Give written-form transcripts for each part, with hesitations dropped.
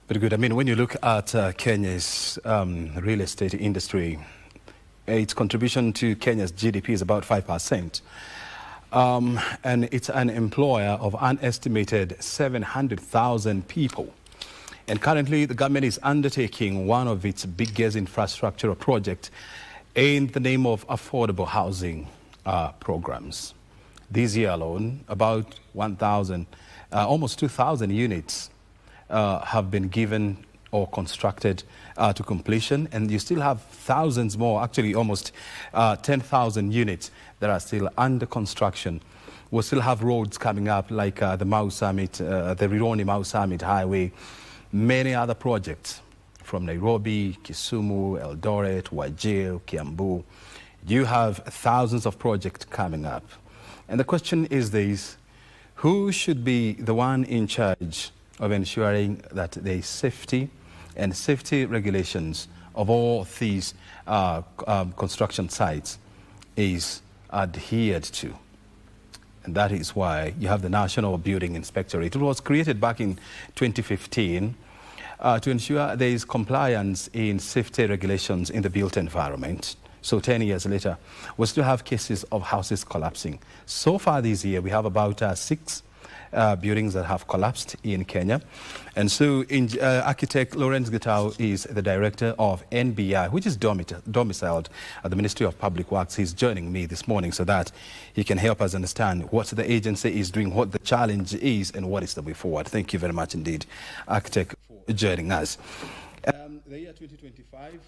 Very good. I mean, when you look at Kenya's real estate industry, its contribution to Kenya's GDP is about 5%. And it's an employer of an estimated 700,000 people. And currently, the government is undertaking one of its biggest infrastructural projects in the name of affordable housing programs. This year alone, about 1,000, almost 2,000 units have been given or constructed to completion, and you still have thousands more, actually almost 10,000 units that are still under construction. We'll still have roads coming up like the Mau Summit, the Rironi Mau Summit Highway, many other projects from Nairobi, Kisumu, Eldoret, Wajir, Kiambu. You have thousands of projects coming up. And the question is this: who should be the one in charge of ensuring that the safety and safety regulations of all these construction sites is adhered to? And that is why you have the National Building Inspectorate. It was created back in 2015 to ensure there is compliance in safety regulations in the built environment. So 10 years later, we still have cases of houses collapsing. So far this year, we have about 6 buildings that have collapsed in Kenya. And so architect Lawrence Gitau is the director of NBI, which is domiciled at the Ministry of Public Works. He's joining me this morning so that he can help us understand what the agency is doing, what the challenge is, and what is the way forward. Thank you very much indeed, architect, for joining us. The year 2025,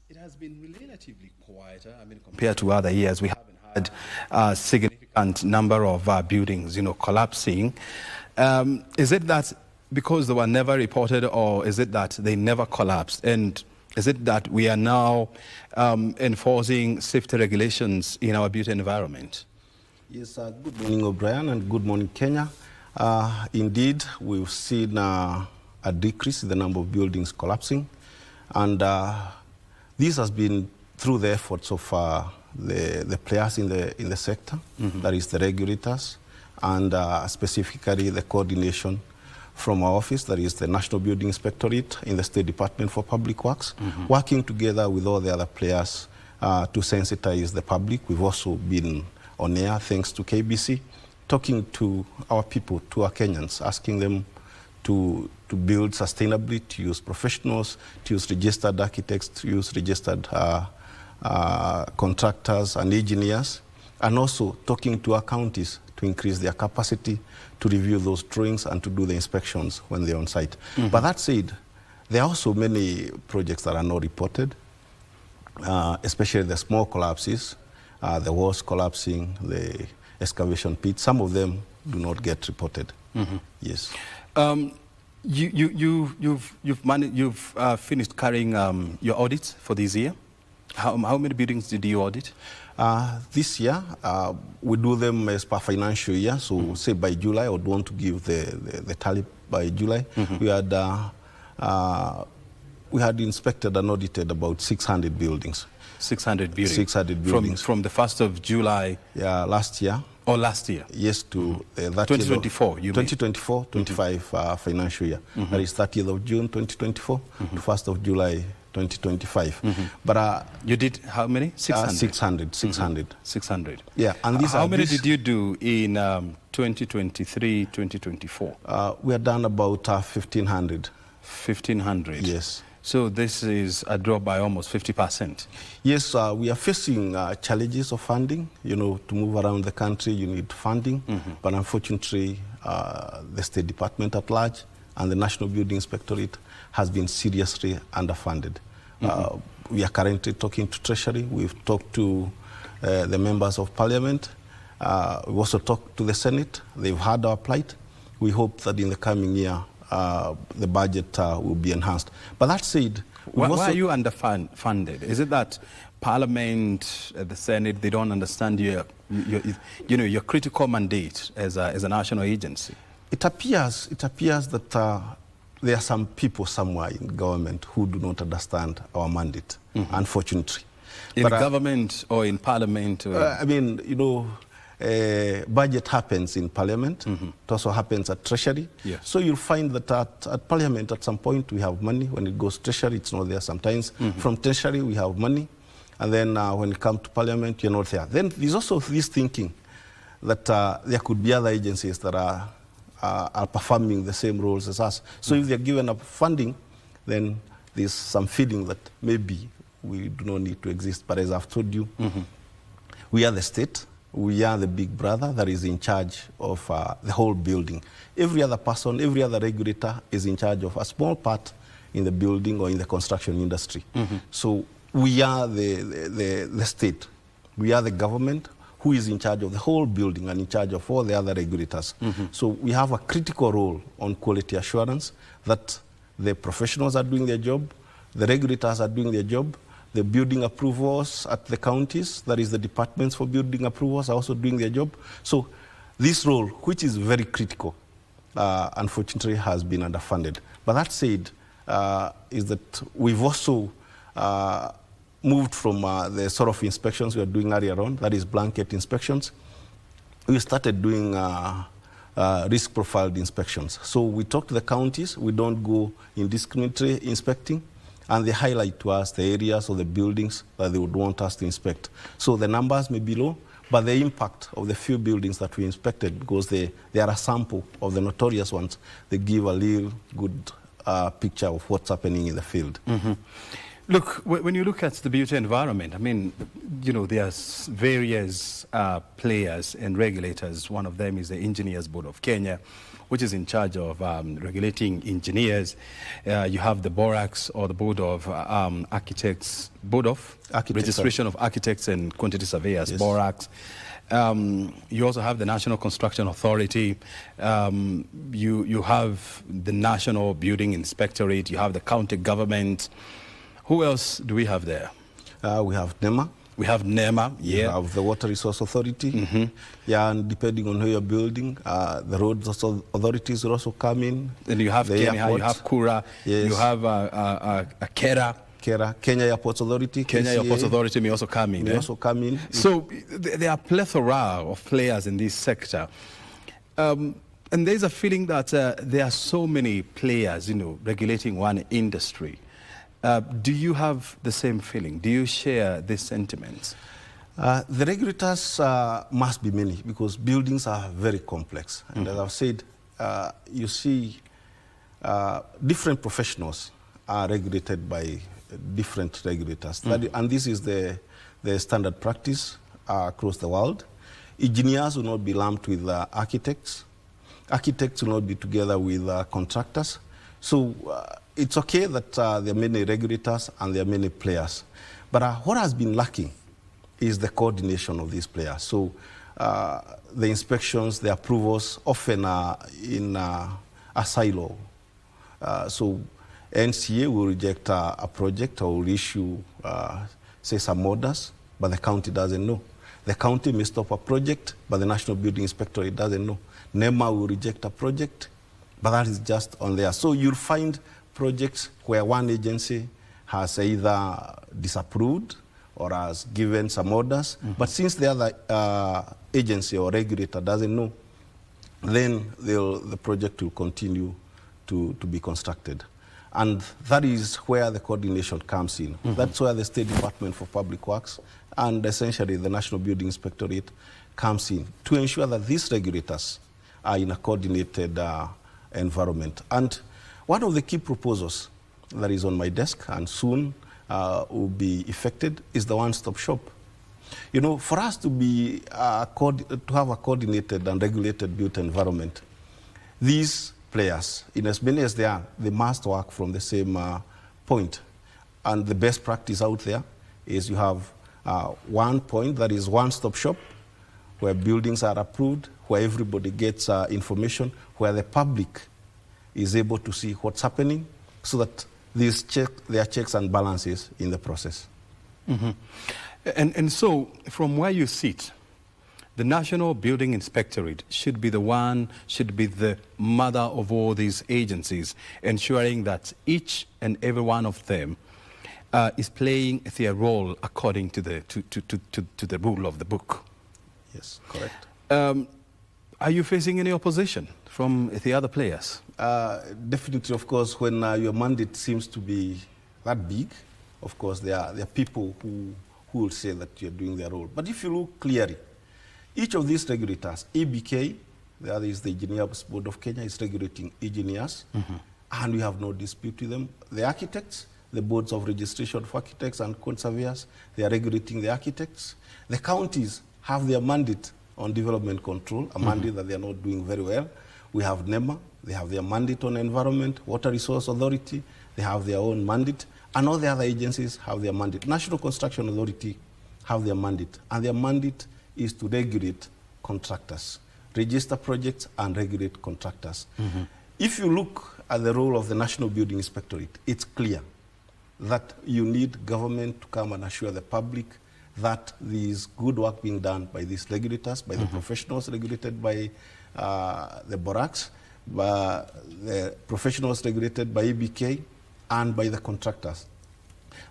it has been relatively quieter. I mean, compared to other years, we haven't had a significant number of buildings, collapsing. Is it that because they were never reported, or is it that they never collapsed? And is it that we are now enforcing safety regulations in our built environment? Yes, good morning, O'Brien, and good morning, Kenya. Indeed, we've seen a decrease in the number of buildings collapsing, and this has been through the efforts of the players in the sector, that is the regulators, and specifically the coordination from our office, that is the National Building Inspectorate in the State Department for Public Works, working together with all the other players to sensitize the public. We've also been on air, thanks to KBC, talking to our people, to our Kenyans, asking them to build sustainably, to use professionals, to use registered architects, to use registered contractors and engineers, and also talking to our counties to increase their capacity to review those drawings and to do the inspections when they're on site. But that said, there are also many projects that are not reported, especially the small collapses, the walls collapsing, the excavation pits. Some of them do not get reported. Yes. You've finished carrying your audits for this year. How many buildings did you audit? This year, we do them as per financial year. So say by July, I would want to give the tally by July. We had inspected and audited about 600 buildings. 600 buildings? 600 buildings. From the 1st of July? Yeah, last year. Oh, last year? Yes, to that 2024, you 2024-25 financial year. That is 30th of June 2024 to 1st of July 2025. But you did how many? 600? 600. Yeah. And how many did you do in 2023, 2024? We had done about 1,500. 1,500? Yes. So this is a drop by almost 50%. Yes, we are facing challenges of funding. To move around the country, you need funding. But unfortunately, the State Department at large and the National Building Inspectorate has been seriously underfunded. We are currently talking to Treasury. We've talked to the members of Parliament. We've also talked to the Senate. They've heard our plight. We hope that in the coming year, the budget will be enhanced. But that said, why are you underfunded? Is it that Parliament, the Senate, they don't understand your critical mandate as a national agency? It appears that there are some people somewhere in government who do not understand our mandate, unfortunately. In government or in Parliament? Or... I mean, budget happens in Parliament. It also happens at Treasury. Yes. So you'll find that at Parliament, at some point, we have money. When it goes to Treasury, it's not there sometimes. From Treasury, we have money. And then when it comes to Parliament, you're not there. Then there's also this thinking that there could be other agencies that are performing the same roles as us. So if they're given up funding, then there's some feeling that maybe we do not need to exist. But as I've told you, we are the state. We are the big brother that is in charge of the whole building. Every other person, every other regulator is in charge of a small part in the building or in the construction industry. So we are the state. We are the government who is in charge of the whole building and in charge of all the other regulators. So we have a critical role on quality assurance that the professionals are doing their job, the regulators are doing their job, the building approvals at the counties, that is the departments for building approvals, are also doing their job. So this role, which is very critical, unfortunately has been underfunded. But that said, is that we've also moved from the sort of inspections we were doing earlier on, that is blanket inspections. We started doing risk profiled inspections. So we talk to the counties, we don't go indiscriminately inspecting, and they highlight to us the areas or the buildings that they would want us to inspect. So the numbers may be low, but the impact of the few buildings that we inspected, because they are a sample of the notorious ones, they give a real good picture of what's happening in the field. Look, when you look at the built environment, I mean, you know, there's various players and regulators. One of them is the Engineers Board of Kenya, which is in charge of regulating engineers. You have the BORACS, or the Board of Architects, Registration of Architects and Quantity Surveyors, yes. BORACS. You also have the National Construction Authority. You have the National Building Inspectorate. You have the county government. Who else do we have there? We have NEMA. We have NEMA, yeah. We have the Water Resource Authority. Yeah, and depending on who you're building, the roads authorities will also come in. Then you have Kenya, you have Kura, yes. You have Kenya Airports Authority. Kenya Airports Authority may also come in. May also come in. So there are a plethora of players in this sector. And there's a feeling that there are so many players, you know, regulating one industry. Do you have the same feeling? Do you share this sentiment? The regulators must be many, because buildings are very complex. And as I've said, you see different professionals are regulated by different regulators. And this is the standard practice across the world. Engineers will not be lumped with architects. Architects will not be together with contractors. So it's okay that there are many regulators and there are many players. But what has been lacking is the coordination of these players. So the inspections, the approvals often are in a silo. So NCA will reject a project or will issue, say, some orders, but the county doesn't know. The county may stop a project, but the National Building Inspectorate doesn't know. NEMA will reject a project, but that is just on there. So you'll find projects where one agency has either disapproved or has given some orders, but since the other agency or regulator doesn't know, then the project will continue to be constructed. And that is where the coordination comes in. That's where the State Department for Public Works and essentially the National Building Inspectorate comes in to ensure that these regulators are in a coordinated environment. And one of the key proposals that is on my desk and soon will be effected is the one-stop shop. You know, for us to be to have a coordinated and regulated built environment, these players, in as many as they are, they must work from the same point. And the best practice out there is you have one point that is one-stop shop, where buildings are approved, where everybody gets information, where the public is able to see what's happening, so that there are checks and balances in the process. And so, from where you sit, the National Building Inspectorate should be the mother of all these agencies, ensuring that each and every one of them is playing their role according to the rule of the book. Yes, correct. Are you facing any opposition from the other players? Definitely, of course, when your mandate seems to be that big, of course, there are people who will say that you're doing their role. But if you look clearly, each of these regulators, EBK, the other is the Engineers Board of Kenya, is regulating engineers, and we have no dispute with them. The architects, the boards of registration of architects and conservators, they are regulating the architects. The counties have their mandate on development control, a mandate that they are not doing very well. We have NEMA, they have their mandate on environment, Water Resource Authority, they have their own mandate, and all the other agencies have their mandate. National Construction Authority have their mandate, and their mandate is to regulate contractors, register projects and regulate contractors. If you look at the role of the National Building Inspectorate, it's clear that you need government to come and assure the public that there is good work being done by these regulators, by the professionals regulated by the BORACs, by the professionals regulated by EBK, and by the contractors.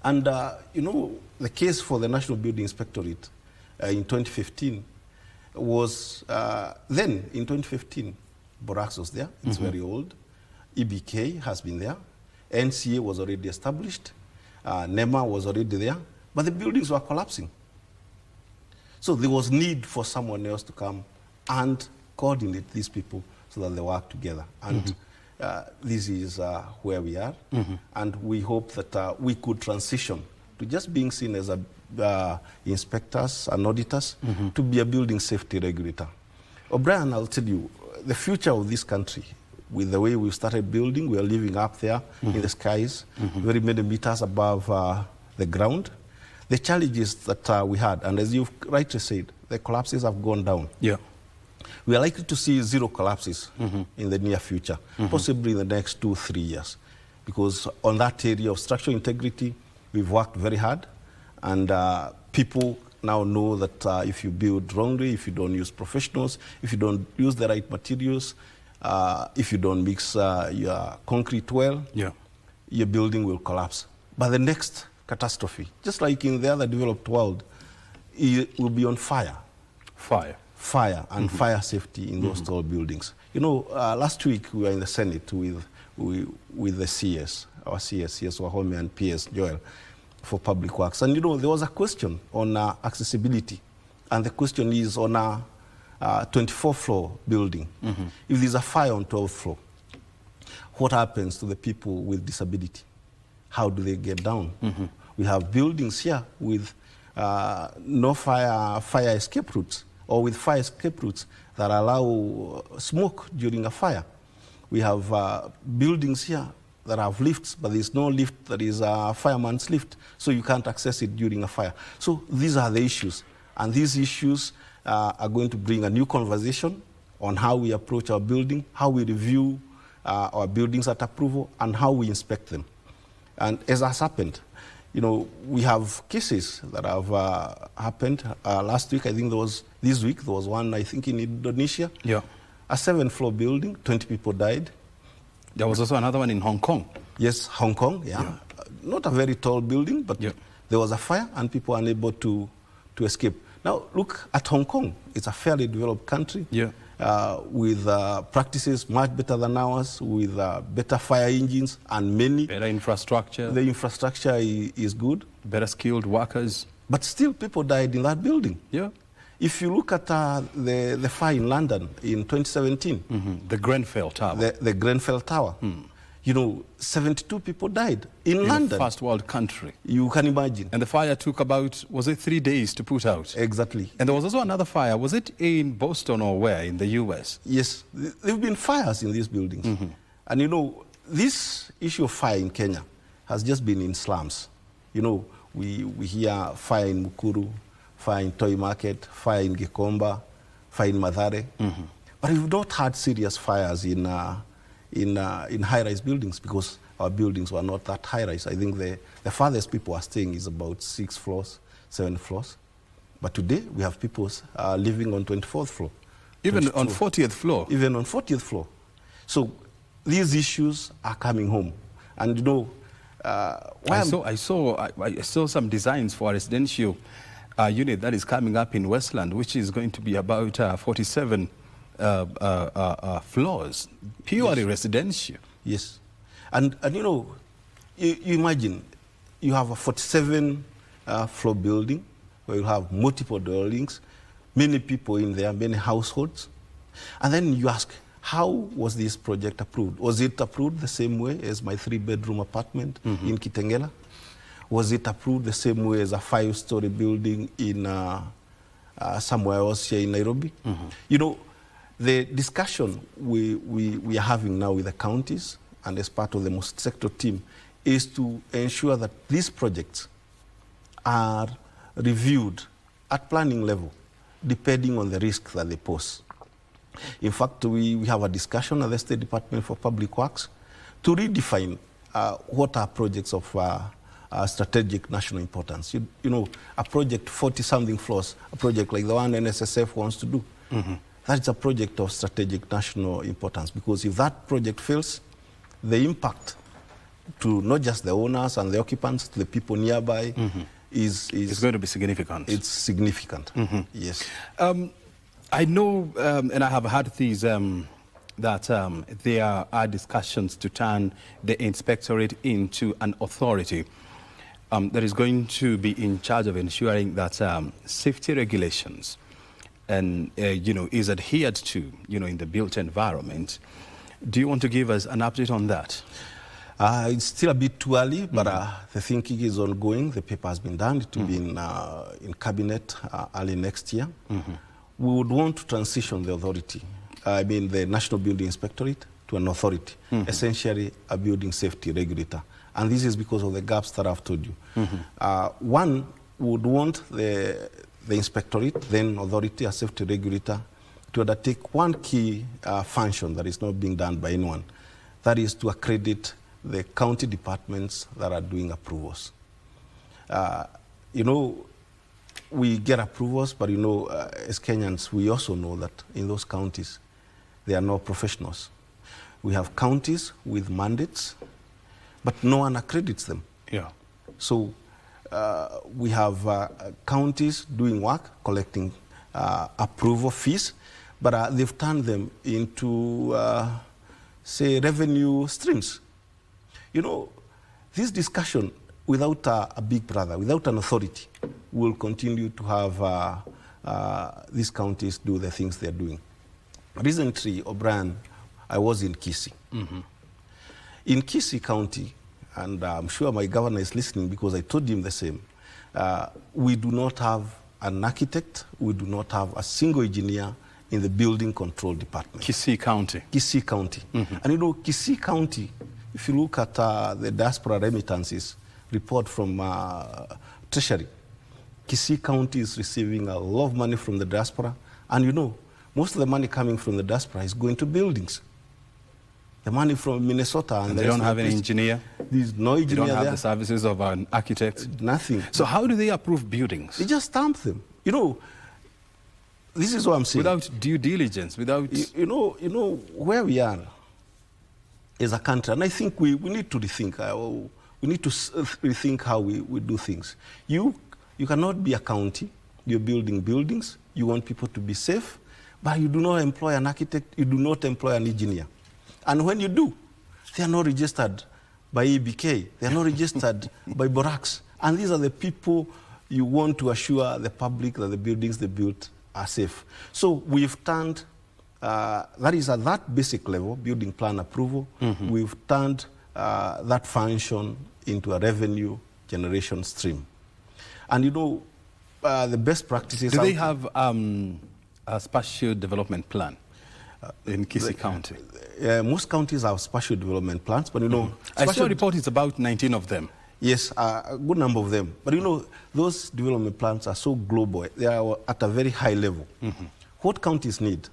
And, you know, the case for the National Building Inspectorate in 2015 was, then in 2015, BORACs was there, it's very old. EBK has been there. NCA was already established. NEMA was already there. But the buildings were collapsing. So there was need for someone else to come and coordinate these people so that they work together. And this is where we are. And we hope that we could transition to just being seen as inspectors and auditors to be a building safety regulator. O'Brien, I'll tell you, the future of this country, with the way we started building, we are living up there in the skies, very many meters above the ground. The challenges that we had, and as you've rightly said, the collapses have gone down. Yeah. We are likely to see 0 collapses in the near future, possibly in the next 2-3 years. Because on that area of structural integrity, we've worked very hard, and people now know that if you build wrongly, if you don't use professionals, if you don't use the right materials, if you don't mix your concrete well, your building will collapse. But the next catastrophe, just like in the other developed world, it will be on fire. Fire and fire safety in those tall buildings. You know, last week we were in the Senate with the CS, our CS Wahome and PS Joel for Public Works. And you know, there was a question on accessibility. And the question is on a 24-floor building. If there's a fire on 12th floor, what happens to the people with disability? How do they get down? We have buildings here with no fire escape routes, or with fire escape routes that allow smoke during a fire. We have buildings here that have lifts, but there's no lift that is a fireman's lift, so you can't access it during a fire. So these are the issues, and these issues are going to bring a new conversation on how we approach our building, how we review our buildings at approval, and how we inspect them. And as has happened, you know, we have cases that have happened. Last week, I think this week, there was one, I think, in Indonesia. Yeah. A 7th-floor building, 20 people died. There was also another one in Hong Kong. Yes, Hong Kong, yeah. Not a very tall building, but there was a fire and people were unable to escape. Now, look at Hong Kong. It's a fairly developed country with practices much better than ours, with better fire engines and many. Better infrastructure. The infrastructure is good. Better skilled workers. But still, people died in that building. Yeah. If you look at the fire in London in 2017. The Grenfell Tower. The Grenfell Tower. You know, 72 people died in London. A first world country. You can imagine. And the fire took about, was it 3 days to put out? Exactly. And there was also another fire. Was it in Boston or where, in the US? Yes. There have been fires in these buildings. And you know, this issue of fire in Kenya has just been in slums. You know, we hear fire in Mukuru, fire in Toy Market, fire in Gikomba, fire in Mathare. But we've not had serious fires in high-rise buildings because our buildings were not that high-rise. I think the farthest people are staying is about 6 floors, 7 floors. But today, we have people living on 24th floor. Even on 40th floor? Even on 40th floor. So these issues are coming home. And you know, I saw some designs for residential unit that is coming up in Westland, which is going to be about 47 floors, purely residential. Yes. And you know, you imagine you have a 47 floor building where you have multiple dwellings, many people in there, many households. And then you ask, how was this project approved? Was it approved the same way as my 3-bedroom apartment in Kitengela? Was it approved the same way as a 5-story building in somewhere else here in Nairobi? You know, the discussion we are having now with the counties and as part of the multi-sector team is to ensure that these projects are reviewed at planning level, depending on the risk that they pose. In fact, we have a discussion at the State Department for Public Works to redefine what are projects of strategic national importance. You know, a project 40-something floors, a project like the one NSSF wants to do, that's a project of strategic national importance, because if that project fails, the impact to not just the owners and the occupants, to the people nearby, is going to be significant. It's significant, yes. I know, and I have heard these, that there are discussions to turn the inspectorate into an authority that is going to be in charge of ensuring that safety regulations and you know, is adhered to, you know, in the built environment. Do you want to give us an update on that? It's still a bit too early, but the thinking is ongoing. The paper has been done. It will be in cabinet early next year. We would want to transition the authority, I mean the National Building Inspectorate, to an authority, essentially a building safety regulator. And this is because of the gaps that I've told you. One would want the inspectorate, then authority, a safety regulator, to undertake one key function that is not being done by anyone. That is to accredit the county departments that are doing approvals. You know, we get approvals, but you know, as Kenyans, we also know that in those counties, there are no professionals. We have counties with mandates, but no one accredits them. Yeah. So we have counties doing work, collecting approval fees, but they've turned them into, say, revenue streams. You know, this discussion without a big brother, without an authority, will continue to have these counties do the things they're doing. Recently, O'Brien, I was in Kisii. In Kisii County, and I'm sure my governor is listening because I told him the same, we do not have an architect, we do not have a single engineer in the building control department. Kisii County. Kisii County. And you know, Kisii County, if you look at the diaspora remittances report from Treasury, Kisii County is receiving a lot of money from the diaspora. And you know, most of the money coming from the diaspora is going to buildings. The money from Minnesota. And they don't have an engineer? There's no engineer there. They don't have the services of an architect? Nothing. So how do they approve buildings? They just stamp them. You know, this is what I'm saying. Without due diligence, without... You know where we are as a country, and I think we need to rethink. We need to rethink how we do things. You cannot be a county, you're building buildings, you want people to be safe, but you do not employ an architect, you do not employ an engineer. And when you do, they are not registered by EBK, they are not registered by Borax. And these are the people you want to assure the public that the buildings they built are safe. So we've turned, that is at that basic level, building plan approval, we've turned that function into a revenue generation stream. And you know, the best practices... Do they have a spatial development plan in Kisii County? Most counties have spatial development plans, but you know... I saw a report, it's about 19 of them. Yes, a good number of them. But you know, those development plans are so global. They are at a very high level. What counties need,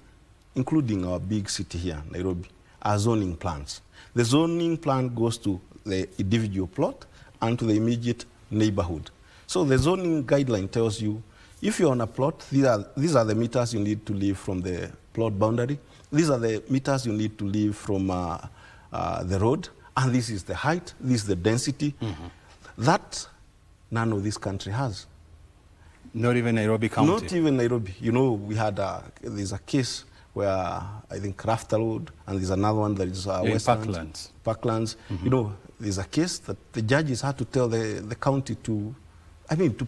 including our big city here, Nairobi, are zoning plans. The zoning plan goes to the individual plot and to the immediate neighborhood. So the zoning guideline tells you, if you're on a plot, these are the meters you need to leave from the plot boundary. These are the meters you need to leave from the road. And this is the height, this is the density. That none of this country has. Not even Nairobi County? Not even Nairobi. You know, we had there's a case where I think Rafter Road, and there's another one that is Parklands. Parklands. You know, there's a case that the judges had to tell the county to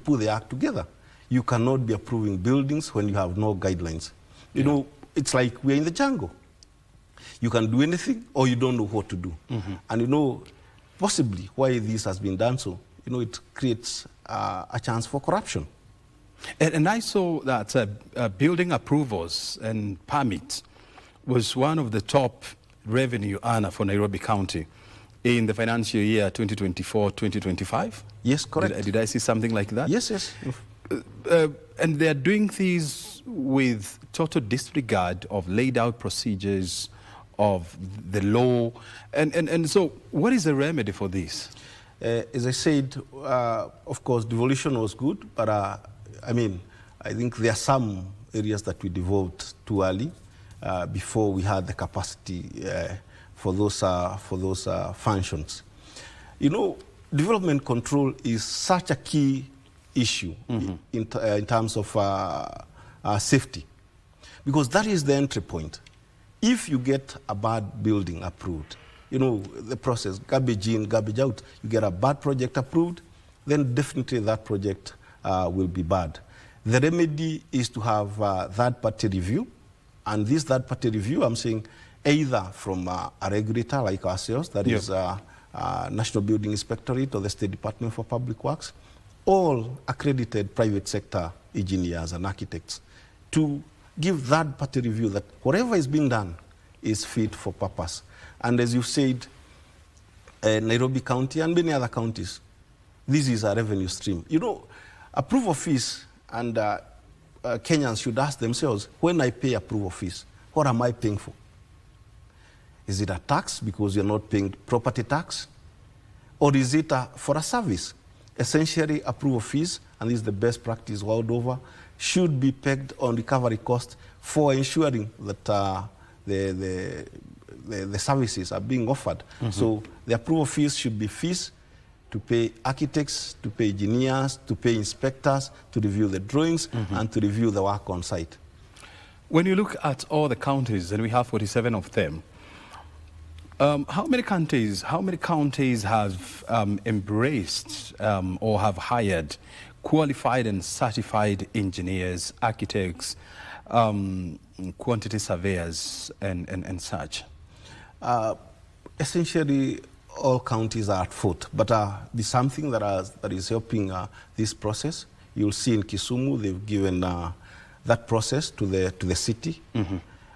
put the act together. You cannot be approving buildings when you have no guidelines. You know, it's like we're in the jungle. You can do anything or you don't know what to do. And you know, possibly why this has been done so, you know, it creates a chance for corruption. And I saw that building approvals and permits was one of the top revenue earner for Nairobi County in the financial year 2024-2025. Yes, correct. Did I see something like that? Yes, yes. And they're doing these with total disregard of laid out procedures of the law. And so what is the remedy for this? As I said, of course, devolution was good, but I think there are some areas that we devolved too early before we had the capacity for those functions. You know, development control is such a key issue in terms of safety, because that is the entry point. If you get a bad building approved, you know, the process, garbage in, garbage out, you get a bad project approved, then definitely that project will be bad. The remedy is to have third-party review, and this third-party review, I'm saying, either from a regulator like ourselves, that is National Building Inspectorate or the State Department for Public Works, all accredited private sector engineers and architects, to give third-party review that whatever is being done is fit for purpose. And as you said, Nairobi County and many other counties, this is a revenue stream. You know, approval fees, and Kenyans should ask themselves, when I pay approval fees, what am I paying for? Is it a tax because you're not paying property tax? Or is it for a service? Essentially, approval fees, and this is the best practice world over, should be pegged on recovery cost for ensuring that the services are being offered. So the approval fees should be fees to pay architects, to pay engineers, to pay inspectors, to review the drawings, and to review the work on site. When you look at all the counties, and we have 47 of them, how many counties have embraced or have hired qualified and certified engineers, architects, quantity surveyors, and such? Essentially, all counties are at fault, but there's something that is helping this process. You'll see in Kisumu, they've given that process to the city.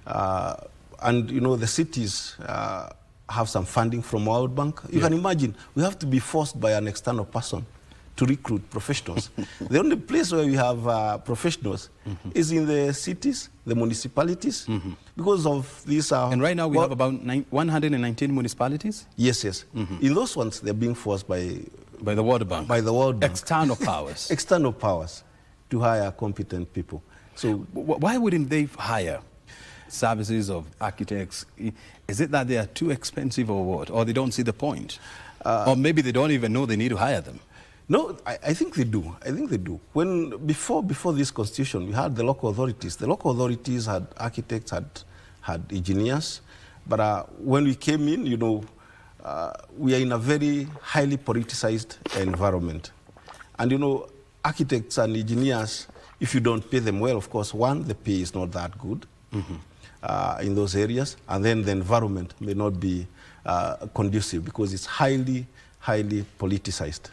And, you know, the cities have some funding from World Bank. You can imagine, we have to be forced by an external person to recruit professionals. The only place where we have professionals is in the cities, the municipalities, because of these. And right now we have about 119 municipalities? Yes, yes. In those ones, they're being forced by the World Bank. By the World Bank. External powers. External powers to hire competent people. So why wouldn't they hire services of architects? Is it that they are too expensive or what? Or they don't see the point? Or maybe they don't even know they need to hire them? No, I think they do. I think they do. Before this constitution, we had the local authorities. The local authorities had architects, had engineers. But when we came in, you know, we are in a very highly politicized environment. And, you know, architects and engineers, if you don't pay them well, of course, one, the pay is not that good in those areas. And then the environment may not be conducive because it's highly politicized.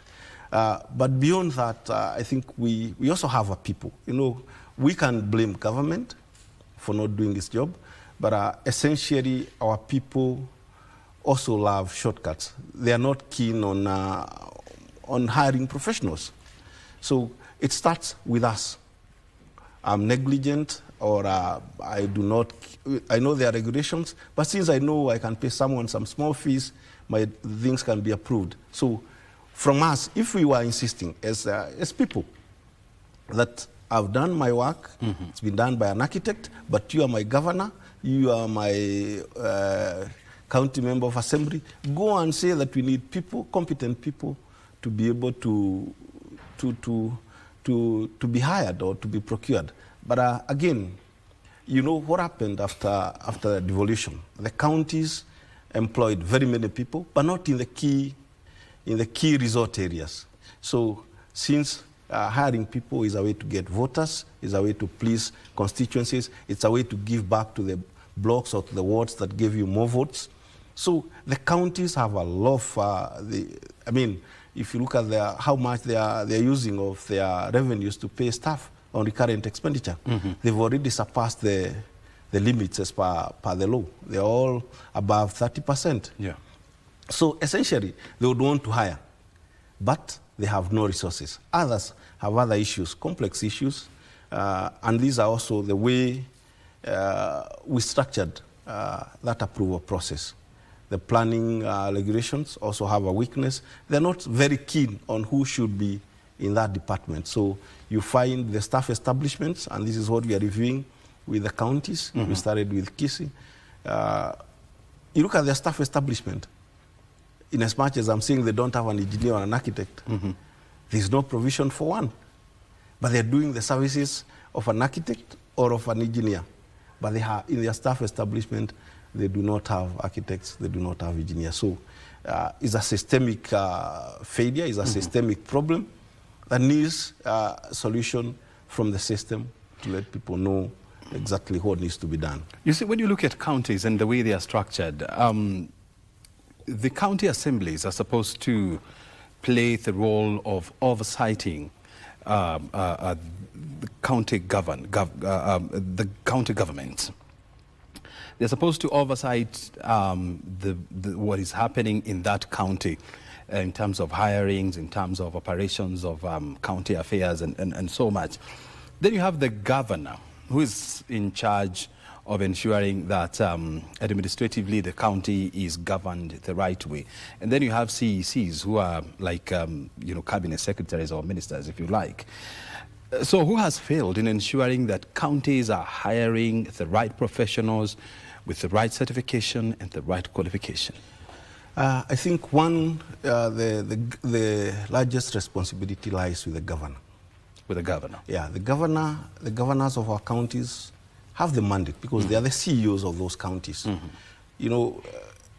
But beyond that, I think we also have a people. You know, we can blame government for not doing its job, but essentially our people also love shortcuts. They are not keen on hiring professionals. So it starts with us. I'm negligent, or I know there are regulations, but since I know I can pay someone some small fees, my things can be approved. So from us, if we were insisting as people that I've done my work, it's been done by an architect, but you are my governor, you are my county member of assembly, go and say that we need people, competent people, to be able to to be hired or to be procured. But again, you know what happened after devolution? The counties employed very many people, but not in the key resort areas. So since hiring people is a way to get voters, is a way to please constituencies, it's a way to give back to the blocks or to the wards that gave you more votes. So the counties have a lot of, I mean, if you look at how much they're using of their revenues to pay staff on recurrent expenditure, they've already surpassed the limits as per the law. They're all above 30%. Yeah. So essentially, they would want to hire, but they have no resources. Others have other issues, complex issues, and these are also the way we structured that approval process. The planning regulations also have a weakness. They're not very keen on who should be in that department. So you find the staff establishments, and this is what we are reviewing with the counties. We started with Kisii. You look at their staff establishment, in as much as I'm saying they don't have an engineer or an architect, there's no provision for one. But they're doing the services of an architect or of an engineer. But they have, in their staff establishment, they do not have architects, they do not have engineers. So it's a systemic failure, it's a systemic problem that needs a solution from the system to let people know exactly what needs to be done. You see, when you look at counties and the way they are structured, the county assemblies are supposed to play the role of oversighting the county government. They're supposed to oversight what is happening in that county in terms of hirings, in terms of operations of county affairs and so much. Then you have the governor, who is in charge of ensuring that administratively the county is governed the right way. And then you have CECs, who are like cabinet secretaries or ministers, if you like. So who has failed in ensuring that counties are hiring the right professionals with the right certification and the right qualification? I think the largest responsibility lies with the governor. With the governor? Yeah, the governors of our counties have the mandate because they are the CEOs of those counties. You know,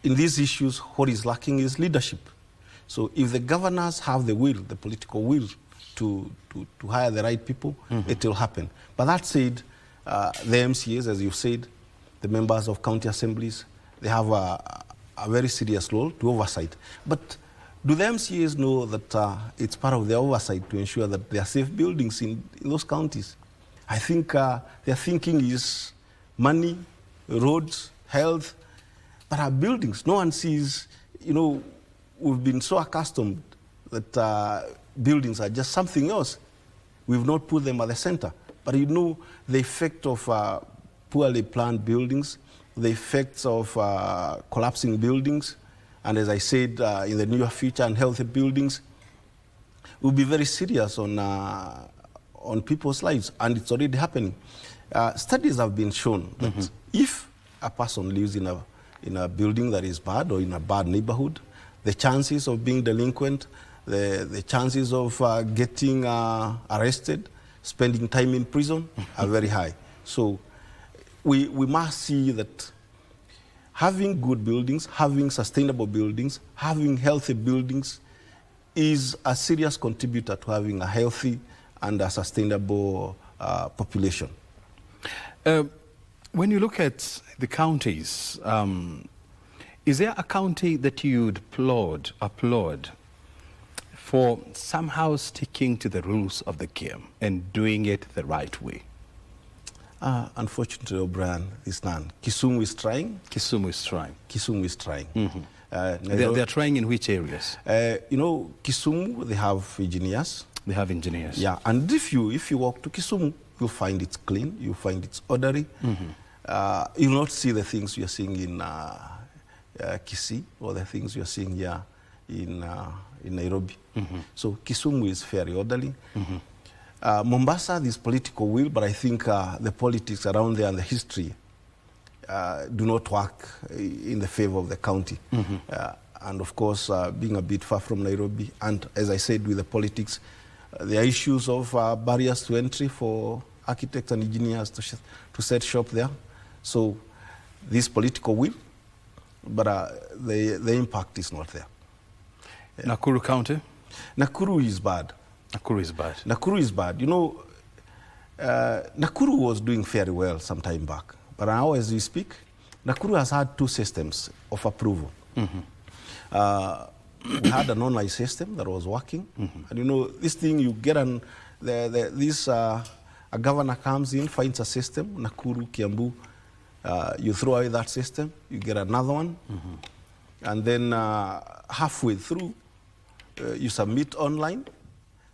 in these issues, what is lacking is leadership. So if the governors have the will, the political will to hire the right people, it will happen. But that said, the MCAs, as you said, the members of county assemblies, they have a very serious role to oversight. But do the MCAs know that it's part of their oversight to ensure that there are safe buildings in those counties? I think their thinking is money, roads, health, but our buildings, no one sees, you know, we've been so accustomed that buildings are just something else. We've not put them at the center. But you know the effect of poorly planned buildings, the effects of collapsing buildings, and as I said, in the near future, unhealthy buildings, will be very serious on people's lives, and it's already happening. Studies have been shown that if a person lives in a building that is bad or in a bad neighborhood, the chances of being delinquent, the chances of getting arrested, spending time in prison are very high. So we must see that having good buildings, having sustainable buildings, having healthy buildings is a serious contributor to having a healthy and a sustainable population. When you look at the counties, is there a county that you'd applaud for somehow sticking to the rules of the game and doing it the right way? Unfortunately, O'Brien, is none. Kisumu is trying. Kisumu is trying. Kisumu is trying. They're trying in which areas? You know, Kisumu, they have engineers. They have engineers. Yeah, and if you walk to Kisumu, you'll find it's clean, you'll find it's orderly. You'll not see the things you're seeing in Kisii or the things you're seeing here in Nairobi. So Kisumu is very orderly. Mombasa, there's political will, but I think the politics around there and the history do not work in the favor of the county. And of course, being a bit far from Nairobi, and as I said, with the politics, There are issues of barriers to entry for architects and engineers to set shop there. So this political will, but the impact is not there. Nakuru County? Nakuru is bad. Nakuru is bad. Nakuru is bad. You know, Nakuru was doing very well some time back. But now as we speak, Nakuru has had 2 systems of approval. We had an online system that was working. And you know, this thing you get a governor comes in, finds a system, Nakuru, Kiambu, you throw away that system, you get another one. And then halfway through, you submit online,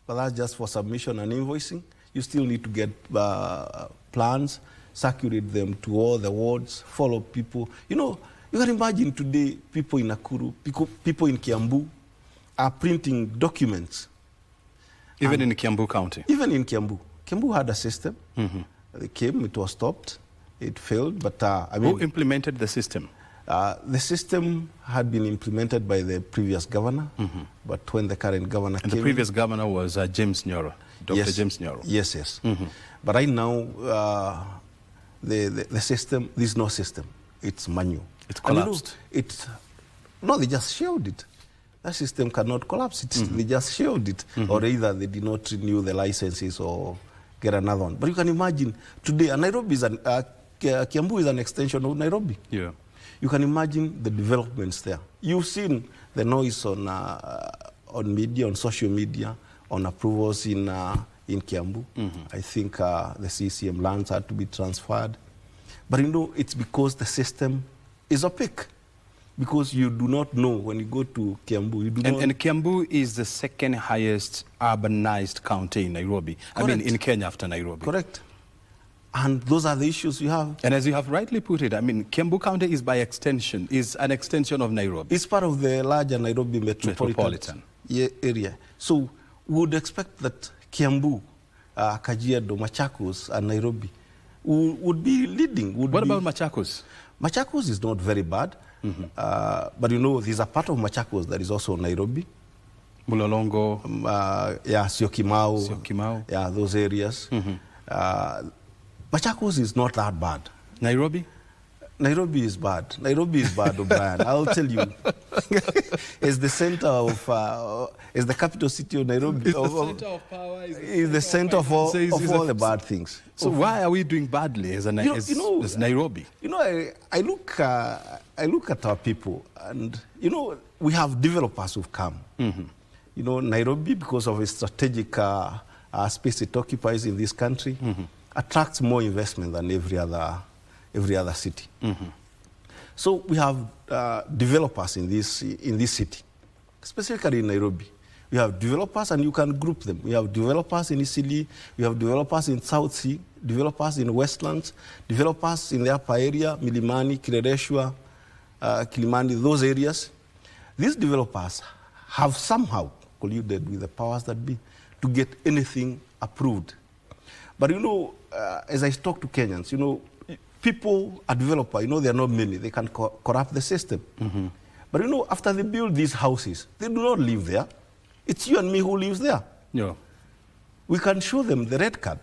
but that's just for submission and invoicing. You still need to get plans, circulate them to all the wards, follow people. You know, you can imagine today people in Nakuru, people in Kiambu are printing documents. Even in Kiambu County? Even in Kiambu. Kiambu had a system. They came, it was stopped, it failed, but I mean... Who implemented the system? The system had been implemented by the previous governor, but when the current governor came... And the previous governor was James Nyoro, Dr. Yes, James Nyoro. Yes, yes. But right now, the system, there's no system. It's manual. It's collapsed. You know, no, they just shelved it. That system cannot collapse. They just shelved it. Or either they did not renew the licenses or get another one. But you can imagine, today, Nairobi is Kiambu is an extension of Nairobi. Yeah. You can imagine the developments there. You've seen the noise on media, on social media, on approvals in Kiambu. I think the CCM lands had to be transferred. But you know, it's because the system is opaque. Because you do not know when you go to Kiambu. You do not. And Kiambu is the second highest urbanized county in Nairobi. Correct. I mean, in Kenya after Nairobi. Correct. And those are the issues we have. And as you have rightly put it, I mean, Kiambu County is by extension, is an extension of Nairobi. It's part of the larger Nairobi metropolitan area. So we would expect that Kiambu, Kajiado, Machakos, and Nairobi would be leading. What about Machakos? Machakos is not very bad. But you know, there's a part of Machakos that is also Nairobi. Mulolongo. Yeah, Syokimau. Syokimau. Yeah, those areas. Machakos is not that bad. Nairobi? Nairobi is bad. Nairobi is bad, O'Brien. I'll tell you. It's the center of, it's the capital city of Nairobi. It's the center of power. It's the center of all the bad things. So why are we doing badly as Nairobi? You know, I look at our people, and you know, we have developers who've come. You know, Nairobi, because of its strategic space it occupies in this country, attracts more investment than every other city. So we have developers in this city, specifically in Nairobi. We have developers, and you can group them. We have developers in Isili, we have developers in South Sea, developers in Westlands, developers in the upper area, Milimani, Kirereshwa, Kilimani, those areas. These developers have somehow colluded with the powers that be to get anything approved. But you know, as I talk to Kenyans, you know, people, a developer, you know, there are not many. They can corrupt the system. But you know, after they build these houses, they do not live there. It's you and me who lives there. Yeah. We can show them the red card.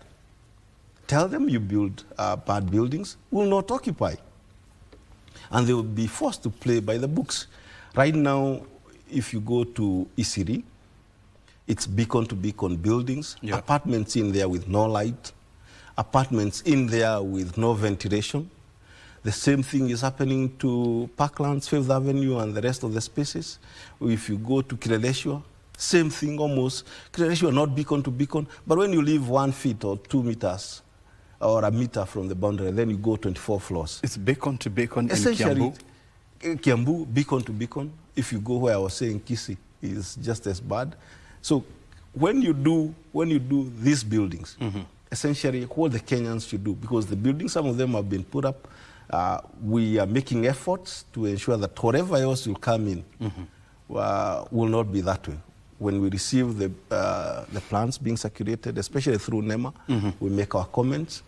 Tell them you build bad buildings, will not occupy. And they will be forced to play by the books. Right now, if you go to Isiri, it's beacon to beacon buildings, apartments in there with no light, apartments in there with no ventilation. The same thing is happening to Parklands, Fifth Avenue, and the rest of the spaces. If you go to Kireleshwa, same thing almost. Kireleshwa, not beacon to beacon, but when you live 1 feet or 2 meters or a meter from the boundary, then you go 24 floors. It's beacon to beacon in Kiambu? Kiambu, beacon to beacon. If you go where I was saying Kisi, is just as bad. So when you do these buildings, essentially what the Kenyans should do, because the buildings, some of them have been put up, we are making efforts to ensure that whatever else will come in will not be that way. When we receive the plans being circulated, especially through NEMA, we make our comments,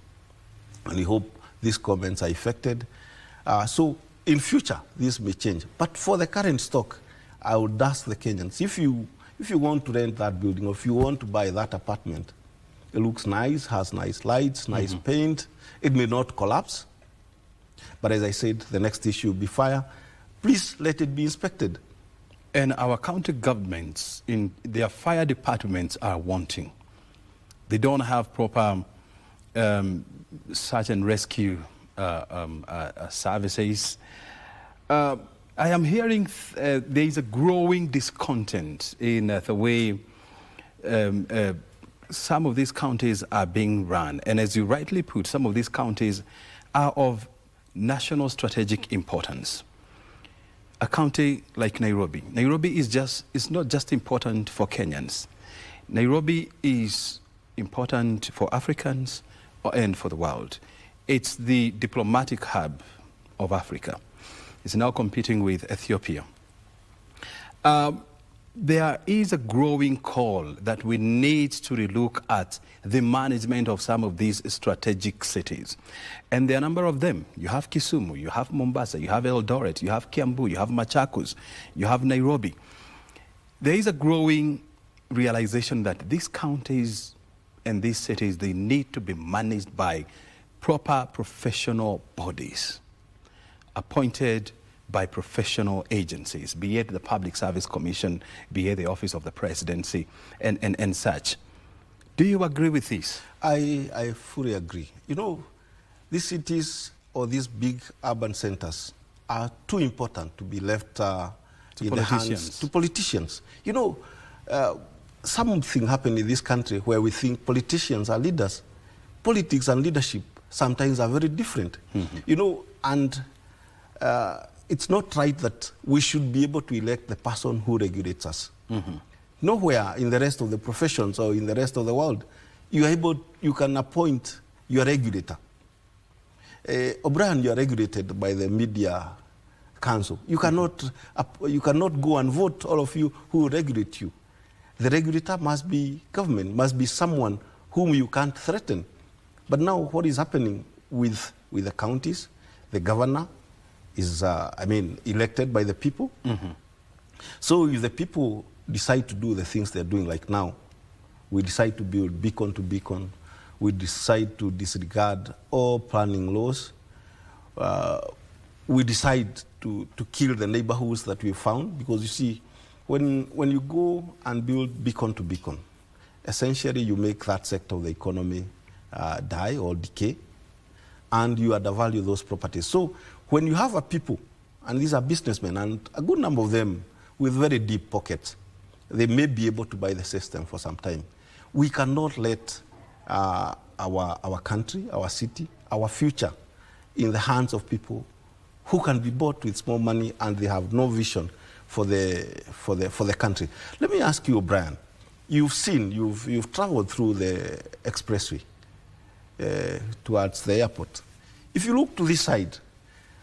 and we hope these comments are effected. So in future, this may change. But for the current stock, I would ask the Kenyans, If you want to rent that building or if you want to buy that apartment, it looks nice, has nice lights, nice paint. It may not collapse. But as I said, the next issue will be fire. Please let it be inspected. And our county governments, in their fire departments, are wanting. They don't have proper search and rescue services. I am hearing there is a growing discontent in the way some of these counties are being run. And as you rightly put, some of these counties are of national strategic importance. A county like Nairobi. Nairobi is not just important for Kenyans. Nairobi is important for Africans and for the world. It's the diplomatic hub of Africa. It's now competing with Ethiopia. There is a growing call that we need to relook at the management of some of these strategic cities. And there are a number of them. You have Kisumu, you have Mombasa, you have Eldoret, you have Kiambu, you have Machakos, you have Nairobi. There is a growing realization that these counties and these cities, they need to be managed by proper professional bodies appointed by professional agencies, be it the Public Service Commission, be it the Office of the Presidency, and such. Do you agree with this? I fully agree. You know, these cities or these big urban centers are too important to be left in the hands to politicians. You know, something happened in this country where we think politicians are leaders. Politics and leadership sometimes are very different. You know, and it's not right that we should be able to elect the person who regulates us. Nowhere in the rest of the professions or in the rest of the world, you can appoint your regulator. O'Brien, you are regulated by the media council. You cannot go and vote, all of you who regulate you. The regulator must be government, must be someone whom you can't threaten. But now what is happening with the counties, the governor is, elected by the people. So if the people decide to do the things they're doing like now, we decide to build beacon to beacon, we decide to disregard all planning laws, we decide to kill the neighborhoods that we found, because you see, when you go and build beacon to beacon, essentially you make that sector of the economy die or decay, and you undervalue those properties. So when you have a people, and these are businessmen, and a good number of them with very deep pockets, they may be able to buy the system for some time. We cannot let our country, our city, our future in the hands of people who can be bought with small money and they have no vision for the country. Let me ask you, Brian, you've traveled through the expressway towards the airport. If you look to this side,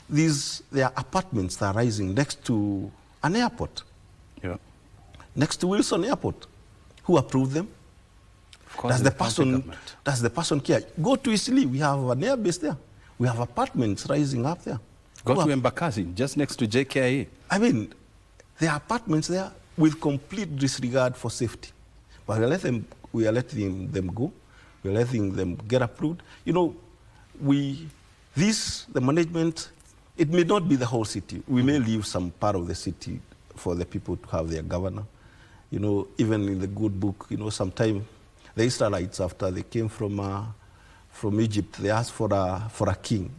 there are apartments that are rising next to an airport. Yeah. Next to Wilson Airport. Who approved them? Of course, does the person care? Go to Isili, we have an airbase there. We have apartments rising up there. Go to Embakasi, just next to JKIA. I mean, there are apartments there with complete disregard for safety. But we are letting them go. We are letting them get approved. You know, the management, it may not be the whole city. We may leave some part of the city for the people to have their governor. You know, even in the good book, you know, sometimes the Israelites, after they came from Egypt, they asked for a king,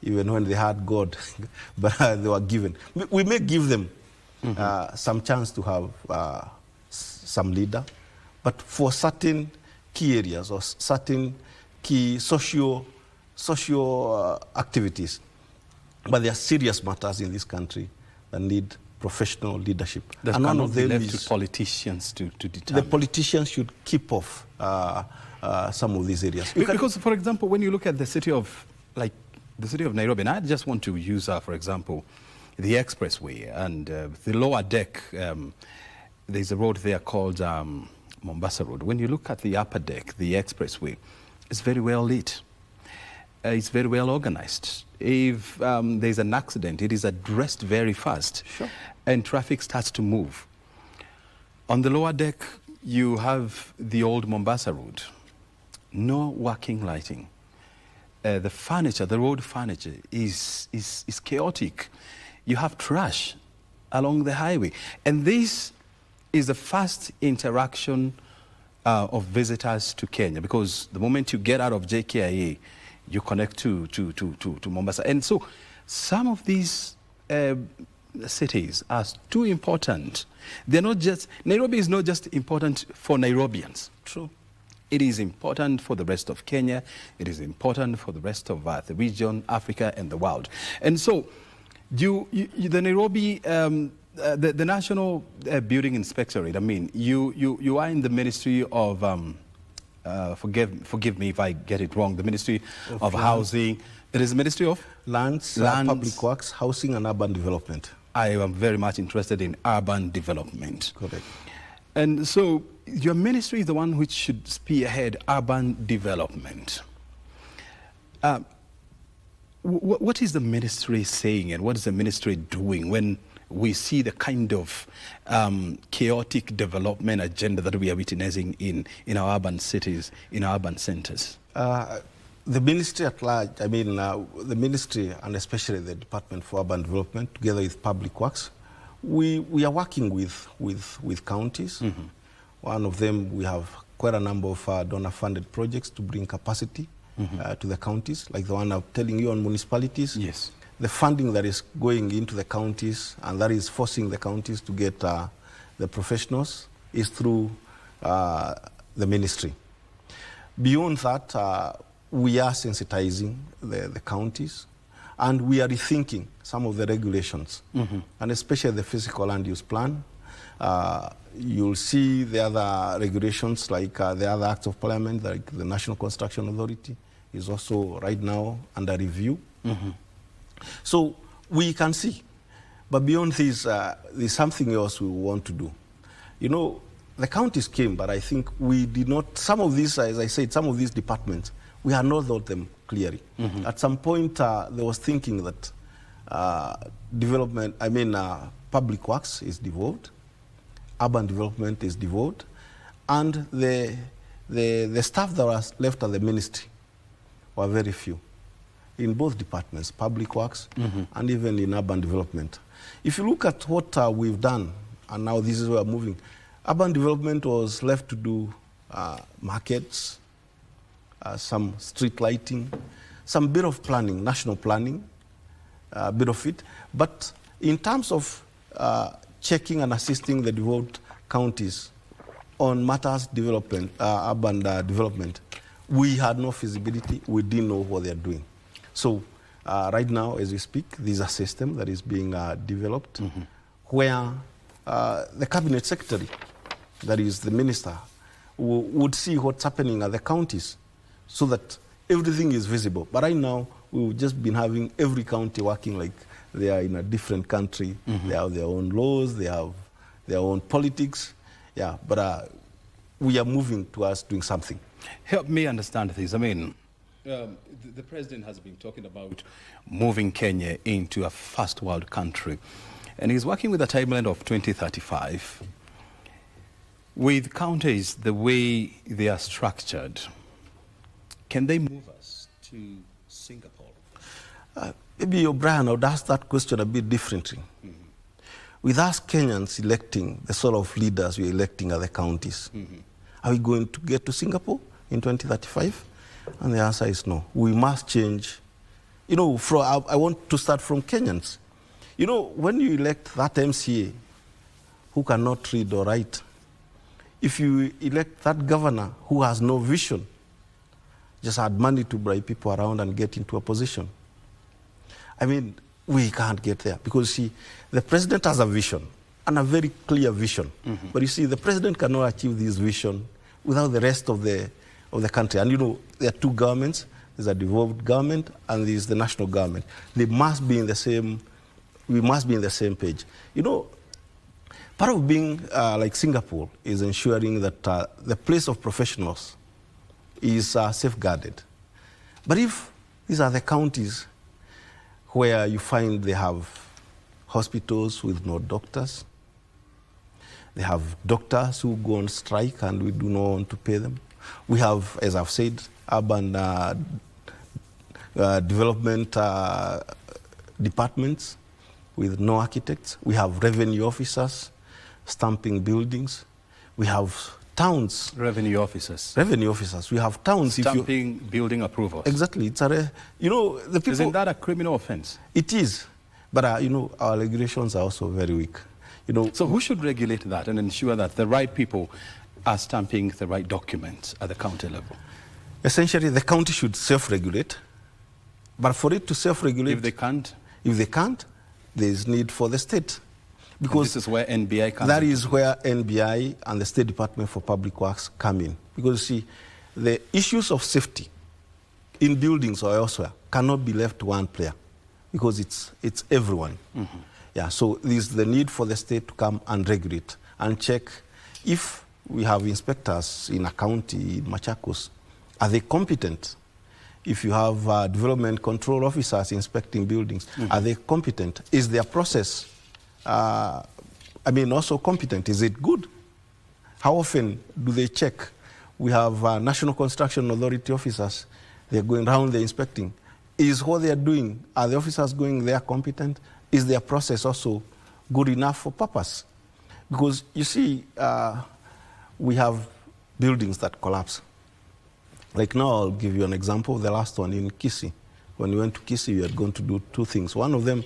even when they had God, but they were given. We may give them some chance to have some leader, but for certain key areas or certain key socio activities. But there are serious matters in this country that need professional leadership. That and none of them left to politicians to determine. The politicians should keep off some of these areas. Because, for example, when you look at the city of Nairobi, and I just want to use, for example, the expressway and the lower deck. There's a road there called Mombasa Road. When you look at the upper deck, the expressway, it's very well lit. It's very well organized. If there's an accident, it is addressed very fast. Sure. And traffic starts to move. On the lower deck, you have the old Mombasa road. No working lighting. The furniture, the road furniture is chaotic. You have trash along the highway. And this is the first interaction of visitors to Kenya, because the moment you get out of JKIA, you connect to Mombasa. And so some of these cities are too important. They're not just, Nairobi is not just important for Nairobians. True. It is important for the rest of Kenya. It is important for the rest of the region, Africa, and the world. And so the Nairobi, the National Building Inspectorate, I mean, you are in the Ministry of, forgive me if I get it wrong, the Ministry of Housing. It is the Ministry of? Lands, Public Works, Housing and Urban Development. I am very much interested in urban development. Correct. And so your ministry is the one which should spearhead urban development. What is the ministry saying, and what is the ministry doing when we see the kind of chaotic development agenda that we are witnessing in our urban cities, in our urban centers? The ministry at large, I mean, the ministry and especially the Department for Urban Development, together with Public Works, we are working with counties. Mm-hmm. One of them, we have quite a number of donor-funded projects to bring capacity to the counties, like the one I'm telling you on municipalities. Yes. The funding that is going into the counties and that is forcing the counties to get the professionals is through the ministry. Beyond that, we are sensitizing the counties, and we are rethinking some of the regulations, and especially the physical land use plan. You'll see the other regulations, like the other acts of parliament, like the National Construction Authority is also right now under review. So we can see. But beyond this, there's something else we want to do. You know, the counties came, but I think we did not, some of these, as I said, some of these departments, we had not thought them clearly. At some point, there was thinking that Public Works is devolved, urban development is devolved, and the staff that was left at the ministry were very few in both departments, Public Works and even in urban development. If you look at what we've done, and now this is where we're moving, urban development was left to do markets, some street lighting, some bit of planning, national planning, a bit of it. But in terms of checking and assisting the devolved counties on matters development, urban development, we had no feasibility. We didn't know what they're doing. So right now, as we speak, there's a system that is being developed where the cabinet secretary, that is the minister, would see what's happening at the counties so that everything is visible. But right now, we've just been having every county working like they are in a different country. They have their own laws, they have their own politics. Yeah, but we are moving towards doing something. Help me understand this. I mean, the president has been talking about moving Kenya into a first world country. And he's working with a timeline of 2035. With counties the way they are structured, can they move us to Singapore? Maybe O'Brien, I would ask that question a bit differently. With us Kenyans electing the sort of leaders we're electing at the counties, are we going to get to Singapore in 2035? And the answer is no. We must change. You know, I want to start from Kenyans. You know, when you elect that MCA who cannot read or write, if you elect that governor who has no vision, just had money to bribe people around and get into a position, I mean, we can't get there. Because, see, the president has a vision, and a very clear vision. But you see, the president cannot achieve this vision without the rest of the country. And you know, there are two governments. There's a devolved government, and there's the national government. They must be in the same, we must be in the same page. You know, part of being like Singapore is ensuring that the place of professionals is safeguarded. But if these are the counties where you find they have hospitals with no doctors, They have doctors who go on strike and we do not want to pay them. We have, as I've said, urban development departments with no architects. We have revenue officers stamping buildings. We have towns. Revenue officers. Revenue officers. We have towns. Stamping building approvals. Exactly. It's a, you know, the people. Isn't that a criminal offense? It is. But, you know, our regulations are also very weak. You know, so who should regulate that and ensure that the right people are stamping the right documents at the county level? Essentially, the county should self-regulate. But for it to self-regulate... If they can't? If they can't, there is need for the state. Because this is where NBI comes in. That is where NBI and the State Department for Public Works come in. Because, you see, the issues of safety in buildings or elsewhere cannot be left to one player. Because it's everyone. Mm-hmm. Yeah, so there's the need for the state to come and regulate and check if we have inspectors in a county, in Machakos, are they competent? If you have development control officers inspecting buildings, mm-hmm. are they competent? Is their process, also competent? Is it good? How often do they check? We have National Construction Authority officers. They're going around, they're inspecting. Is what they're doing, are the officers going there competent? Is their process also good enough for purpose? Because, you see, we have buildings that collapse. Like now, I'll give you an example, the last one in Kisii. When we went to Kisii, we had gone to do two things. One of them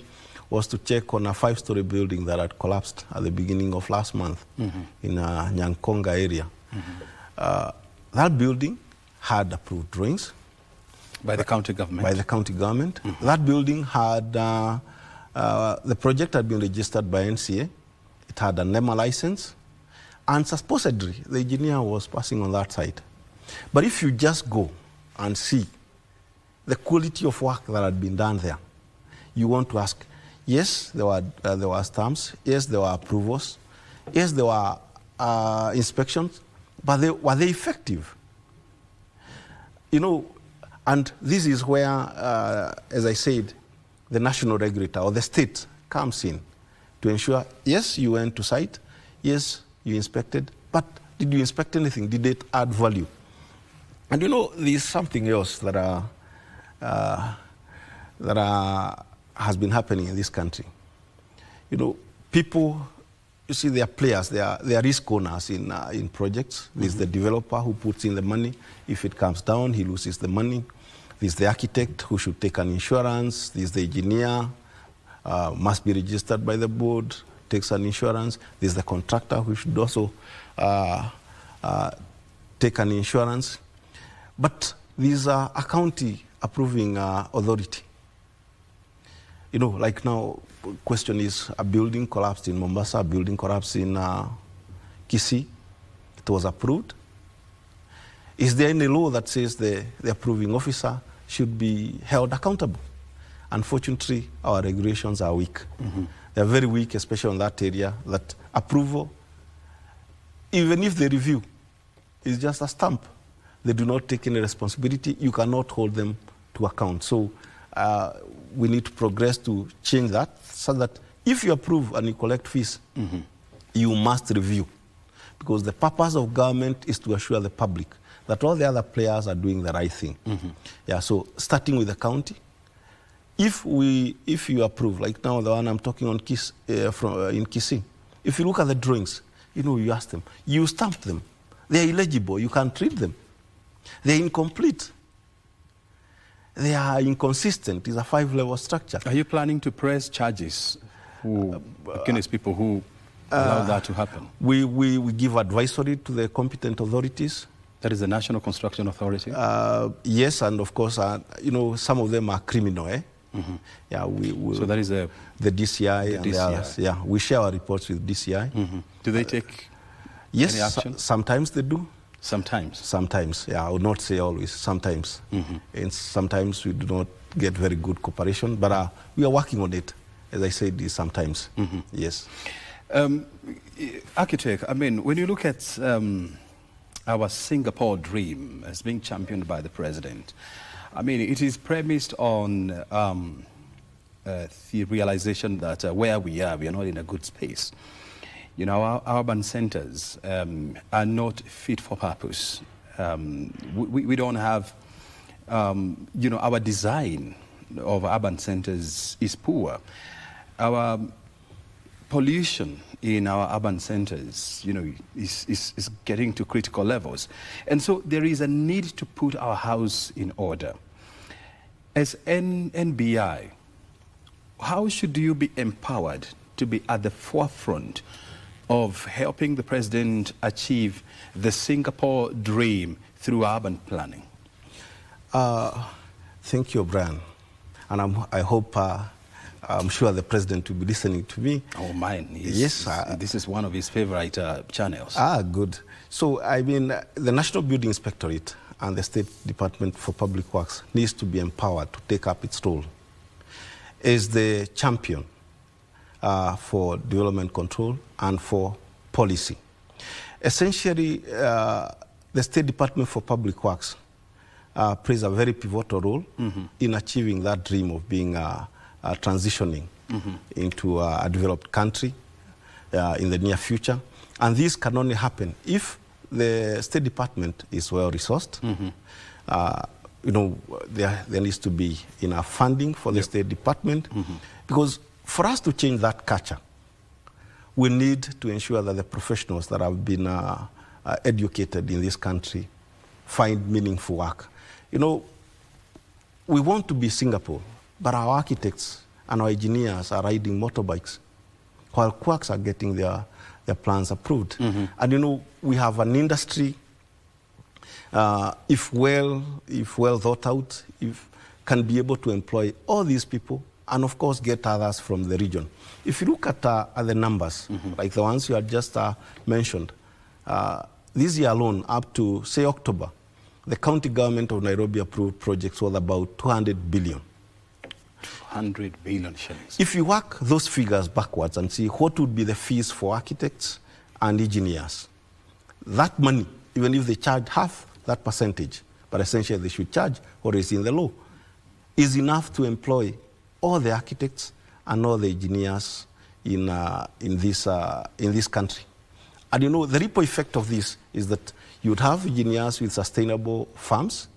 was to check on a 5-story building that had collapsed at the beginning of last month mm-hmm. in Nyankonga area. Mm-hmm. That building had approved drawings. By the county government? By the county government. Mm-hmm. That building had, the project had been registered by NCA. It had a NEMA license. And supposedly, the engineer was passing on that site. But if you just go and see the quality of work that had been done there, you want to ask, yes, there were stamps, yes, there were approvals, yes, there were inspections, but were they effective? You know, and this is where, as I said, the national regulator or the state comes in to ensure, yes, you went to site, yes, you inspected, but did you inspect anything? Did it add value? And you know, there's something else that has been happening in this country. You know, people, you see, they are players, they are risk owners in projects. Mm-hmm. There's the developer who puts in the money. If it comes down, he loses the money. There's the architect who should take an insurance. There's the engineer, must be registered by the board, takes an insurance. There's the contractor who should also take an insurance. But these are a county approving authority. You know, like now, question is, a building collapsed in Mombasa, a building collapsed in Kisii. It was approved. Is there any law that says the approving officer should be held accountable? Unfortunately, our regulations are weak. Mm-hmm. They're very weak, especially in that area, that approval, even if they review, is just a stamp. They do not take any responsibility. You cannot hold them to account. So we need to progress to change that so that if you approve and you collect fees, mm-hmm. you must review. Because the purpose of government is to assure the public that all the other players are doing the right thing. Mm-hmm. Yeah, so starting with the county, if you approve, like now the one I'm talking on in Kisii, if you look at the drawings, you know, you ask them, you stamp them, they're illegible, you can't read them. They're incomplete. They are inconsistent. It's a 5-level structure. Are you planning to press charges against people who allow that to happen? We give advisory to the competent authorities. That is the National Construction Authority? Yes, and of course, you know, some of them are criminal. Mm-hmm. Yeah, so that is the DCI and the others. Yeah, we share our reports with DCI. Mm-hmm. Do they take yes, any action? Sometimes they do. Sometimes? Sometimes, yeah. I would not say always, sometimes. Mm-hmm. And sometimes we do not get very good cooperation, but we are working on it, as I said, sometimes, mm-hmm. yes. Architect, I mean, when you look at our Singapore dream as being championed by the president, I mean, it is premised on the realization that where we are not in a good space. our urban centers are not fit for purpose. We don't have, our design of urban centers is poor. Our pollution in our urban centers, is getting to critical levels. And so there is a need to put our house in order. As NBI, how should you be empowered to be at the forefront of helping the president achieve the Singapore dream through urban planning? Thank you, Brian. And I hope, I'm sure the president will be listening to me. Oh, mine. Yes. This is one of his favorite channels. Good. So, I mean, the National Building Inspectorate and the State Department for Public Works needs to be empowered to take up its role as the champion for development control and for policy. Essentially, the State Department for Public Works plays a very pivotal role in achieving that dream of being transitioning into a developed country in the near future. And this can only happen if the State Department is well resourced. There needs to be enough funding for the State Department, because for us to change that culture, we need to ensure that the professionals that have been educated in this country find meaningful work. We want to be Singapore, but our architects and our engineers are riding motorbikes while quacks are getting their plans approved. And we have an industry, if well thought out, can be able to employ all these people and of course get others from the region. If you look at the numbers, like the ones you had just mentioned, this year alone, up to say October, the county government of Nairobi approved projects worth about 200 billion. 100 billion shillings. If you work those figures backwards and see what would be the fees for architects and engineers, that money, even if they charge half that percentage, but essentially they should charge what is in the law, is enough to employ all the architects and all the engineers in this country. And the ripple effect of this is that you'd have engineers with sustainable farms.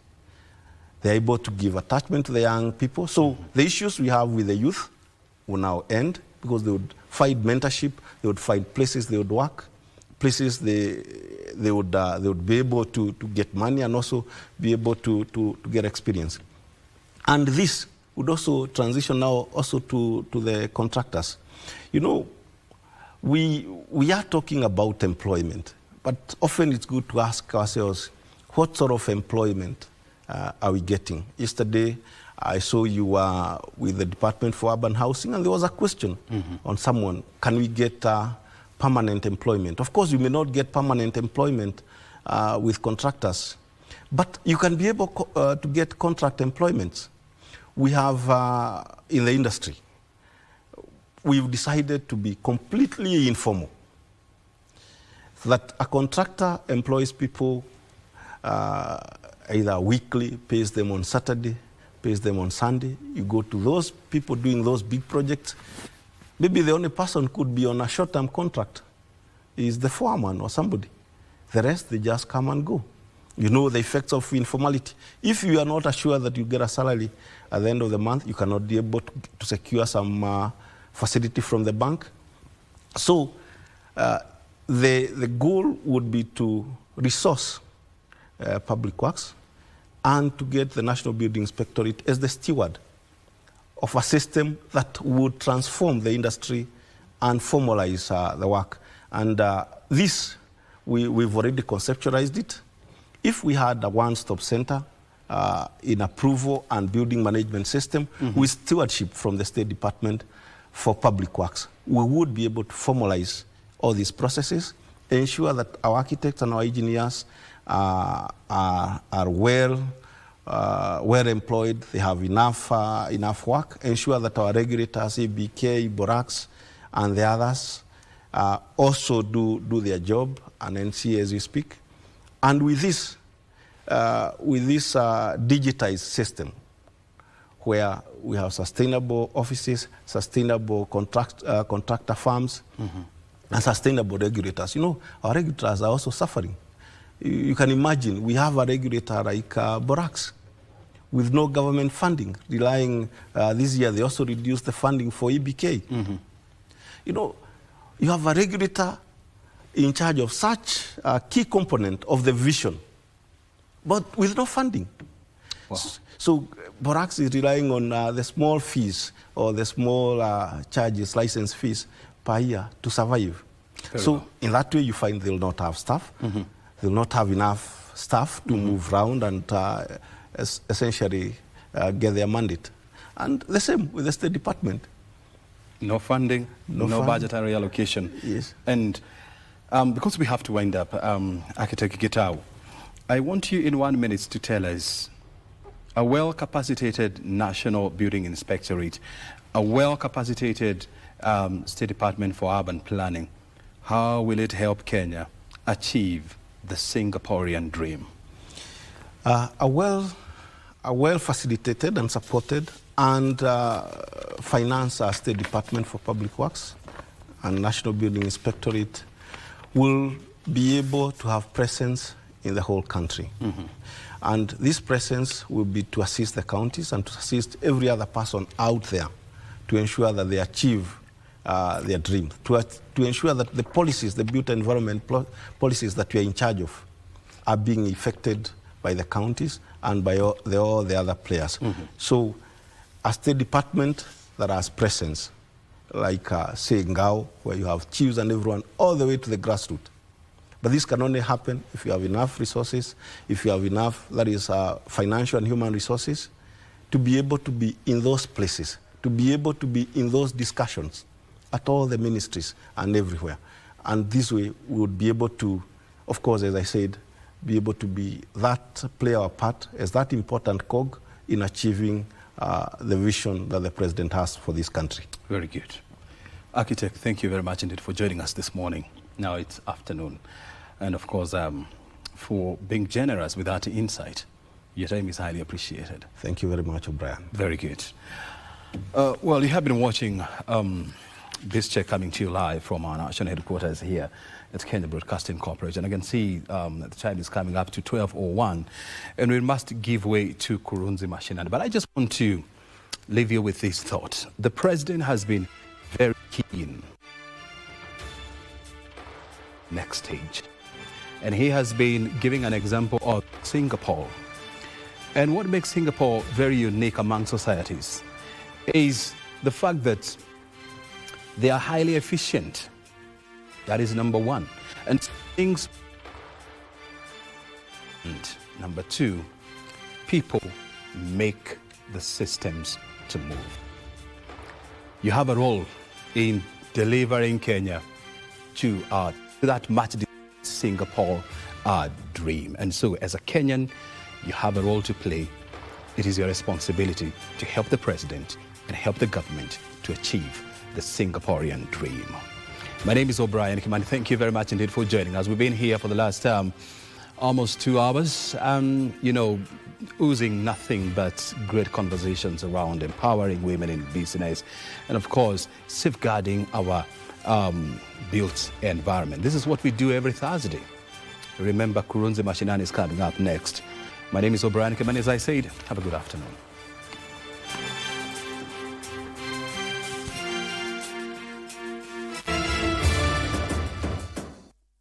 They're able to give attachment to the young people. So the issues we have with the youth will now end, because they would find mentorship, they would find places they would work, places they would be able to get money and also be able to get experience. And this would also transition now also to the contractors. We are talking about employment, but often it's good to ask ourselves, what sort of employment are we getting? Yesterday, I saw you with the Department for Urban Housing, and there was a question on someone, can we get permanent employment? Of course, you may not get permanent employment with contractors, but you can be able to get contract employments. We have, in the industry, we've decided to be completely informal, that a contractor employs people either weekly, pays them on Saturday, pays them on Sunday. You go to those people doing those big projects, maybe the only person could be on a short-term contract is the foreman or somebody. The rest, they just come and go. The effects of informality. If you are not assured that you get a salary at the end of the month, you cannot be able to secure some facility from the bank. So the goal would be to resource public works and to get the National Building Inspectorate as the steward of a system that would transform the industry and formalize the work. And this, we've already conceptualized it. If we had a one-stop center in approval and building management system with stewardship from the State Department for Public Works, we would be able to formalize all these processes, ensure that our architects and our engineers are well employed, they have enough work, ensure that our regulators, ABK, Borax, and the others also do their job, and NCA as we speak. And with this digitized system, where we have sustainable offices, sustainable contractor firms, and sustainable regulators. You know, our regulators are also suffering. You can imagine, we have a regulator like Borax, with no government funding, relying, this year they also reduced the funding for EBK. You know, you have a regulator in charge of such a key component of the vision, but with no funding. Wow. So Borax is relying on the small fees or the small charges, license fees per year to survive. In that way, you find they'll not have staff. They'll not have enough staff to move around and essentially get their mandate. And the same with the State Department. No funding, no budgetary allocation. Yes. And because we have to wind up, Architect Gitau, I want you in 1 minute to tell us a well-capacitated National Building Inspectorate, a well-capacitated State Department for Urban Planning, how will it help Kenya achieve the Singaporean dream? A well-facilitated and supported and financed State Department for Public Works and National Building Inspectorate will be able to have presence in the whole country. And this presence will be to assist the counties and to assist every other person out there to ensure that they achieve their dream, to ensure that the policies, the built environment policies that we are in charge of are being effected by the counties and by all the other players. So a State Department that has presence, like say Ngao, where you have chiefs and everyone all the way to the grassroots. But this can only happen if you have enough resources, if you have enough, that is financial and human resources, to be able to be in those places, to be able to be in those discussions at all the ministries and everywhere. And this way we would be able to, of course, as I said, be able to be that, play our part as that important cog in achieving the vision that the President has for this country. Very good. Architect, thank you very much indeed for joining us this morning. Now it's afternoon. And of course, for being generous with that insight. Your time is highly appreciated. Thank you very much, O'Brien. Very good. Well, you have been watching this check coming to you live from our national headquarters here at Kenya Broadcasting Corporation. I can see the time is coming up to 12:01, and we must give way to Kurunzi Mashinani. But I just want to leave you with this thought. The President has been very keen. Next stage. And he has been giving an example of Singapore. And what makes Singapore very unique among societies is the fact that they are highly efficient. That is number one. And things. And number two, people make the systems to move. You have a role in delivering Kenya to that much Singapore dream. And so as a Kenyan, you have a role to play. It is your responsibility to help the President and help the government to achieve the Singaporean dream. My name is O'Brien Kimani. Thank you very much indeed for joining us. We've been here for the last almost 2 hours, you know, oozing nothing but great conversations around empowering women in business and, of course, safeguarding our built environment. This is what we do every Thursday. Remember, Kurunzi Mashinani is coming up next. My name is O'Brien Kimani. As I said, have a good afternoon.